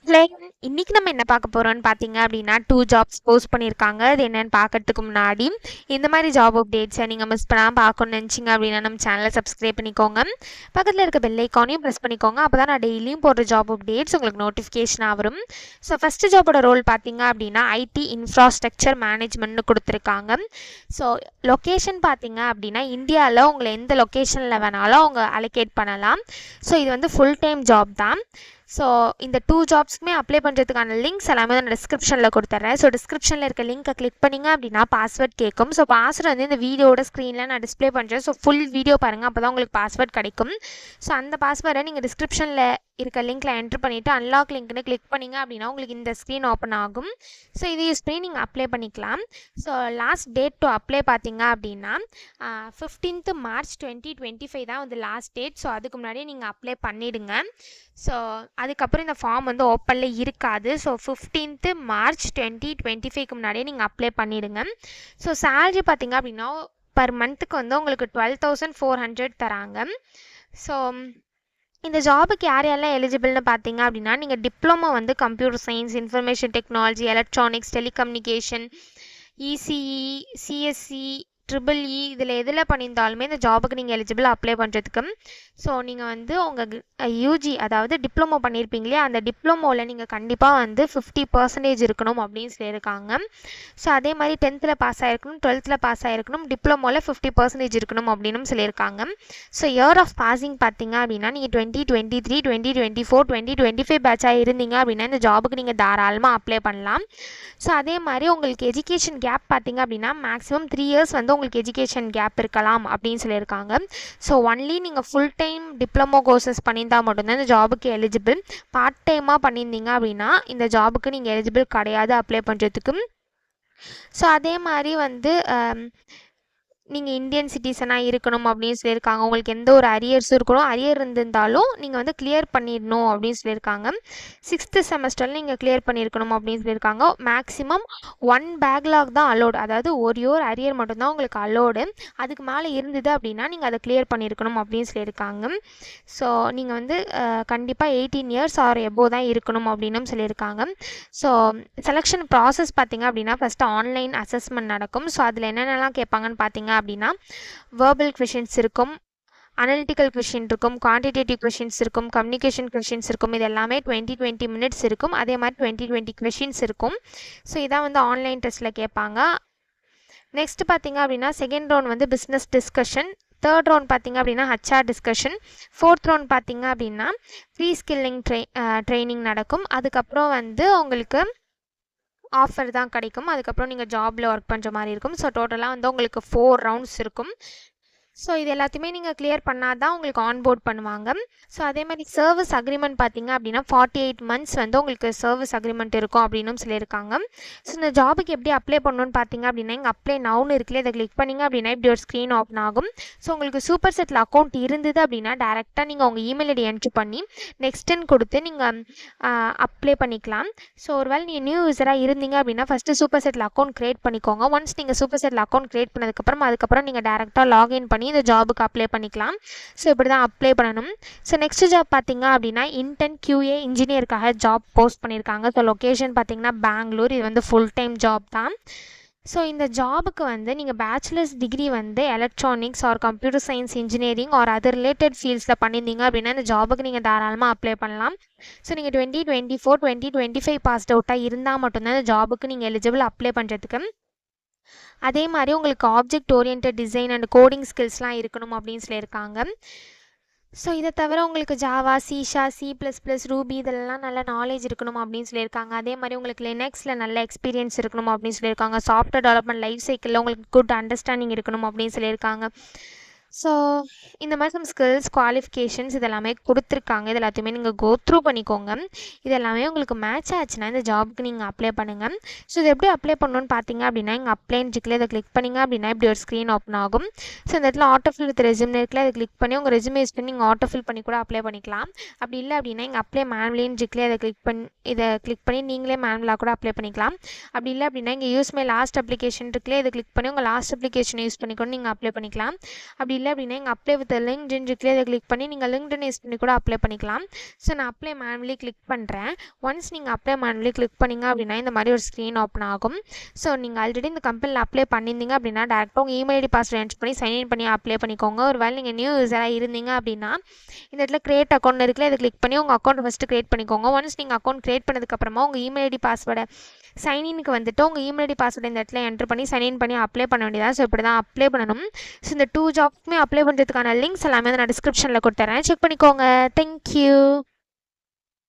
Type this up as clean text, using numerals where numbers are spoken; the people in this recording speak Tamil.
இன்னைக்கு நம்ம என்ன பார்க்க போறோம்னு பார்த்தீங்க அப்படின்னா 2 ஜாப்ஸ் போஸ்ட் பண்ணியிருக்காங்க. அது என்னன்னு பார்க்கறதுக்கு முன்னாடி இந்த மாதிரி ஜாப் அப்டேட்ஸை நீங்கள் மிஸ் பண்ணாமல் பார்க்கணும்னு நினச்சிங்க அப்படின்னா நம்ம சேனலை சப்ஸ்கிரைப் பண்ணிக்கோங்க. பக்கத்தில் இருக்க பெல் ஐக்கானையும் ப்ரெஸ் பண்ணிக்கோங்க. அப்போ தான் நான் டெய்லியும் போடுற ஜாப் அப்டேட்ஸ் உங்களுக்கு நோட்டிஃபிகேஷனாக வரும். ஸோ ஃபஸ்ட்டு ஜாபோட ரோல் பார்த்தீங்க அப்படின்னா ஐடி இன்ஃப்ராஸ்ட்ரக்சர் மேனேஜ்மெண்ட்னு கொடுத்துருக்காங்க. ஸோ லொக்கேஷன் பார்த்தீங்க அப்படின்னா இந்தியாவில் உங்களை எந்த லொக்கேஷனில் வேணாலும் அவங்க அலோகேட் பண்ணலாம். ஸோ இது வந்து ஃபுல் டைம் ஜாப் தான். ஸோ இந்த 2 ஜாப்ஸ்க்குமே அப்ளை பண்ணுறதுக்கான லிங்க்ஸ் எல்லாமே நான் டிஸ்கிரிப்ஷனில் கொடுத்துட்றேன். ஸோ டிஸ்கிரிப்ஷனில் இருக்க லிங்க்கை கிளிக் பண்ணிங்க அப்படின்னா பாஸ்வேர்ட் கேட்கும். ஸோ பாஸ்வேர்ட் வந்து இந்த வீடியோட ஸ்க்ரீனில் நான் டிஸ்பிளே பண்ணுறேன். ஸோ ஃபுல் வீடியோ பாருங்கள், அப்போ தான் உங்களுக்கு பாஸ்வேர்ட் கிடைக்கும். ஸோ அந்த பாஸ்வேர்டை நீங்கள் டிஸ்கிரிப்ஷனில் இருக்க லிங்க்கில் என்ட்ரு பண்ணிவிட்டு அன்லாக் லிங்க்னு கிளிக் பண்ணிங்க அப்படின்னா உங்களுக்கு இந்த ஸ்க்ரீன் ஓப்பன் ஆகும். ஸோ இது யூஸ் பண்ணி நீங்கள் அப்ளை பண்ணிக்கலாம். So last date to apply பார்த்தீங்க அப்படின்னா 15th March 2025 தான் வந்து லாஸ்ட் டேட். ஸோ அதுக்கு முன்னாடியே நீங்கள் அப்ளை பண்ணிவிடுங்க. ஸோ அதுக்கப்புறம் இந்த ஃபார்ம் வந்து ஓப்பனில் இருக்காது. ஸோ 15th March 2025க்கு முன்னாடியே நீங்கள் அப்ளை பண்ணிவிடுங்க. ஸோ சேலரி பார்த்தீங்க அப்படின்னா பர் மந்த்துக்கு வந்து உங்களுக்கு 12,400 தராங்க. ஸோ இந்த ஜாபுக்கு யார் யாரெல்லாம் எலிஜிபிள்னு பார்த்தீங்க அப்படின்னா நீங்கள் டிப்ளமோ வந்து computer science, information technology, electronics, telecommunication, ECE, CSE, triple E இதில் எதில் பண்ணியிருந்தாலுமே இந்த ஜாபுக்கு நீங்கள் எலிஜிபிள் அப்ளை பண்ணுறதுக்கு. ஸோ நீங்கள் வந்து உங்கள் யூஜி அதாவது டிப்ளமோ பண்ணியிருப்பீங்களே அந்த டிப்ளமோவில் நீங்கள் கண்டிப்பாக வந்து 50% இருக்கணும் அப்படின்னு சொல்லியிருக்காங்க. ஸோ அதே மாதிரி 10th பாஸ் ஆகிருக்கணும், 12th பாஸ் ஆகிருக்கணும், டிப்ளமோவில் 50% இருக்கணும் அப்படின்னு சொல்லியிருக்காங்க. ஸோ இயர் ஆஃப் பாசிங் பார்த்தீங்க அப்படின்னா நீங்கள் 2023, 2024, 2025 பேட்சாக இருந்தீங்க அப்படின்னா இந்த ஜாபுக்கு நீங்கள் தாராளமாக அப்ளை பண்ணலாம். ஸோ அதே மாதிரி உங்களுக்கு எஜுகேஷன் கேப் பார்த்தீங்க அப்படின்னா மேக்ஸிமம் 3 years வந்து உங்களுக்கு எஜுகேஷன் கேப் இருக்கலாம் அப்படின்னு சொல்லியிருக்காங்க. ஸோ ஒன்லி நீங்கள் ஃபுல் டைம் டிப்ளமோ கோர்சஸ் பண்ணியிருந்தால் மட்டும்தான் இந்த ஜாபுக்கு எலிஜிபிள். பார்ட் டைமாக பண்ணியிருந்தீங்க அப்படின்னா இந்த ஜாபுக்கு நீங்கள் எலிஜிபிள் கிடையாது அப்ளை பண்ணுறதுக்கு. ஸோ அதே மாதிரி வந்து நீங்கள் இந்தியன் சிட்டிசனாக இருக்கணும் அப்படின்னு சொல்லியிருக்காங்க. உங்களுக்கு எந்த ஒரு அரியர்ஸும் இருக்கணும், அரியர் இருந்திருந்தாலும் நீங்கள் வந்து கிளியர் பண்ணிடணும் அப்படின்னு சொல்லியிருக்காங்க. 6th செமஸ்டரில் நீங்கள் கிளியர் பண்ணியிருக்கணும் அப்படின்னு சொல்லியிருக்காங்க. மேக்ஸிமம் 1 பேக்லாக் தான் அலோடு, அதாவது ஒரு அரியர் மட்டும்தான் உங்களுக்கு அலோடு. அதுக்கு மேலே இருந்தது அப்படின்னா நீங்கள் அதை கிளியர் பண்ணியிருக்கணும் அப்படின்னு சொல்லியிருக்காங்க. ஸோ நீங்கள் வந்து கண்டிப்பாக 18 years ஆர் எபோ தான் இருக்கணும் அப்படின்னும் சொல்லியிருக்காங்க. ஸோ செலெக்ஷன் ப்ராசஸ் பார்த்தீங்க அப்படின்னா ஃபஸ்ட்டு ஆன்லைன் அசஸ்மெண்ட் நடக்கும். ஸோ அதில் என்னென்னலாம் கேட்பாங்கன்னு பார்த்தீங்க அப்படின்னா வேர்பல் கொஷின்ஸ் இருக்கும், அனலிட்டிக்கல் கொஷின் இருக்கும், குவான்டிடேட்டிவ் கொஷின்ஸ் இருக்கும், கம்யூனிகேஷன் கொஷின்ஸ் இருக்கும். இது எல்லாமே 20 minutes இருக்கும். அதே மாதிரி 20 கொஷின்ஸ் இருக்கும். ஸோ இதான் வந்து ஆன்லைன் டெஸ்ட்டில் கேட்பாங்க. நெக்ஸ்ட் பார்த்தீங்க அப்படின்னா செகண்ட் ரவுண்ட் வந்து பிஸ்னஸ் டிஸ்கஷன், தேர்ட் ரவுண்ட் பார்த்தீங்க அப்படின்னா ஹச்ஆர் டிஸ்கஷன், ஃபோர்த் ரவுண்ட் பார்த்தீங்க அப்படின்னா ஃப்ரீ ஸ்கில்லிங் ட்ரைனிங் நடக்கும். அதுக்கப்புறம் வந்து உங்களுக்கு ஆஃபர் தான் கிடைக்கும். அதுக்கப்புறம் நீங்கள் ஜாபில் ஒர்க் பண்ணுற மாதிரி இருக்கும். ஸோ டோட்டலாக வந்து உங்களுக்கு 4 rounds இருக்கும். ஸோ இது எல்லாத்தையுமே நீங்கள் கிளியர் பண்ணால் தான் உங்களுக்கு ஆன்போர்ட் பண்ணுவாங்க. ஸோ அதே மாதிரி சர்வீஸ் அக்ரிமெண்ட் பார்த்தீங்க அப்படின்னா 48 months வந்து உங்களுக்கு சர்வீஸ் அக்ரிமெண்ட் இருக்கும் அப்படின்னு சொல்லியிருக்காங்க. ஸோ இந்த ஜாபுக்கு எப்படி அப்ளை பண்ணணும்னு பார்த்தீங்க அப்படின்னா இங்கே அப்ளை நவுன்னு இருக்குல்ல, இதை கிளிக் பண்ணிங்க அப்படின்னா இப்படி ஒரு ஸ்க்ரீன் ஓப்பன் ஆகும். ஸோ உங்களுக்கு சூப்பர் செட்டில் அக்கௌண்ட் இருந்தது அப்படின்னா டேரெக்டாக நீங்கள் உங்கள் இமெயில் ஐடி என்ட்ரு பண்ணி நெக்ஸ்ட்டுன்னு கொடுத்து நீங்கள் அப்ளை பண்ணிக்கலாம். ஸோ ஒருவேளை நீங்கள் நியூ யூஸராக இருந்தீங்க அப்படின்னா first super settle account create பண்ணிக்கோங்க. ஒன்ஸ் நீங்கள் சூப்பர் செட்டில் அக்கௌண்ட் க்ரியேட் அதுக்கப்புறம் நீங்கள் டேரெக்டாக லாகின் பண்ணி இந்த ஜாபுக்கு அப்ளை பண்ணிக்கலாம். ஸோ இப்படி தான் அப்ளை பண்ணணும். ஸோ நெக்ஸ்ட் ஜாப் பார்த்தீங்க அப்படின்னா இன்டர்ன் QA இன்ஜினியருக்காக ஜாப் போஸ்ட் பண்ணியிருக்காங்க. ஸோ லொக்கேஷன் பார்த்தீங்கன்னா பெங்களூர். இது வந்து ஃபுல் டைம் ஜாப் தான். ஸோ இந்த ஜாபுக்கு வந்து நீங்கள் பேச்சுலர்ஸ் டிகிரி வந்து electronics or computer science engineering or other related ஃபீல்ட்ஸில் பண்ணியிருந்தீங்க அப்படின்னா இந்த ஜாபுக்கு நீங்கள் தாராளமாக அப்ளை பண்ணலாம். ஸோ நீங்கள் 2024, 2025 பாஸ்ட் அவுட்டாக இருந்தால் மட்டும்தான் இந்த ஜாபுக்கு நீங்கள் எலிஜிபிள் அப்ளை பண்ணுறதுக்கு. அதே மாதிரி உங்களுக்கு object oriented design and coding ஸ்கில்ஸ்லாம் இருக்கணும் அப்படின்னு சொல்லியிருக்காங்க. ஸோ இதை தவிர உங்களுக்கு ஜாவா, C#, C++, ரூபி இதெல்லாம் நல்ல நாலேஜ் இருக்கணும் அப்படின்னு சொல்லியிருக்காங்க. அதே மாதிரி உங்களுக்கு லினக்ஸில் நல்ல எக்ஸ்பீரியன்ஸ் இருக்கணும் அப்படின்னு சொல்லியிருக்காங்க. சாஃப்ட்வேர் டெவலப்மெண்ட் லைஃப் சைக்கிளில் உங்களுக்கு குட் அண்டர்ஸ்டாண்டிங் இருக்கணும் அப்படின்னு சொல்லியிருக்காங்க. ஸோ இந்த மாதிரி some ஸ்கில்ஸ், குவாலிஃபிகேஷன்ஸ் இதெல்லாமே கொடுத்துருக்காங்க. இது எல்லாத்தையுமே நீங்கள் கோ த்ரூ பண்ணிக்கோங்க. இது எல்லாமே உங்களுக்கு மேட்ச் ஆச்சுன்னா இந்த ஜாபுக்கு நீங்கள் அப்ளை பண்ணுங்கள். ஸோ இது எப்படி அப்ளை பண்ணணும்னு பார்த்தீங்க அப்படின்னா இங்கே அப்ளைன்னு இருக்குல்ல, இதை கிளிக் பண்ணிங்க அப்படின்னா இப்படி ஒரு ஸ்க்ரீன் ஓப்பன் ஆகும். ஸோ இந்த இடத்துல ஆட்டோஃபில் வித் ரெஸ்யூம் இருக்குல்ல, அதை கிளிக் பண்ணி உங்கள் ரெஸ்யூமே யூஸ் பண்ணி நீங்கள் ஆட்டோஃபில் பண்ணி கூட அப்ளை பண்ணிக்கலாம். அப்படி இல்லை அப்படின்னா இங்கே அப்ளை மேனுவலின்னு இருக்குல்ல, இதை கிளிக் பண்ணி நீங்களே மேனுவலாக கூட அப்ளை பண்ணிக்கலாம். அப்படி இல்லை அப்படின்னா இங்கே யூஸ் மை லாஸ்ட் அப்ளிகேஷன் இருக்குல்ல, இதை கிளிக் பண்ணி உங்கள் லாஸ்ட் அப்ளிகேஷனை யூஸ் பண்ணி கூட நீங்கள் அப்ளை பண்ணிக்கலாம். அப்படி இல்லை அப்படின்னா எங்கள் அப்ளை வித் லிங்க்டின் இருக்குல்ல இதை கிளிக் பண்ணி நீங்கள் லிங்க்டின் யூஸ் பண்ணி கூட அப்ளை பண்ணிக்கலாம். ஸோ நான் அப்ளை மேனுவலி கிளிக் பண்ணுறேன். ஒன்ஸ் நீங்கள் அப்ளை மேனுவலி கிளிக் பண்ணிங்க அப்படின்னா இந்த மாதிரி ஒரு ஸ்க்ரீன் ஓப்பன் ஆகும். ஸோ நீங்கள் ஆல்ரெடி இந்த கம்பெனியில் அப்ளை பண்ணியிருந்தீங்க அப்படின்னா டேரெக்டாக உங்கள் இமெயில் ஐடி பாஸ்வேர்ட் என்ட்ரு பண்ணி சைன்இன் பண்ணி அப்ளை பண்ணிக்கோங்க. ஒரு வேளை நீங்கள் நியூ யூஸராக இருந்தீங்க அப்படின்னா இந்த இடத்துல கிரியேட் அக்கௌண்ட் இருக்குல்ல இதை கிளிக் பண்ணி உங்கள் அக்கௌண்ட் ஃபஸ்ட்டு கிரியேட் பண்ணிக்கோங்க. ஒன்ஸ் நீங்கள் அக்கௌண்ட் கிரியேட் பண்ணதுக்கப்புறமா உங்கள் இமெயில் ஐடி பாஸ்வேர்டை சைன்இனுக்கு வந்துட்டு உங்கள் இமெயில் ஐடி பாஸ்வேர்டு இந்த இடத்துல என்ட்ரு பண்ணி சைன்இன் பண்ணி அப்ளை பண்ண வேண்டியதான். ஸோ இப்படி தான் அப்ளை பண்ணணும். ஸோ இந்த 2 ஜாப்க்குமே அப்ளை பண்ணுறதுக்கான லிங்க்ஸ் எல்லாமே நான் டிஸ்கிரிப்ஷனில் கொடுத்துறேன். செக் பண்ணிக்கோங்க. தேங்க்யூ.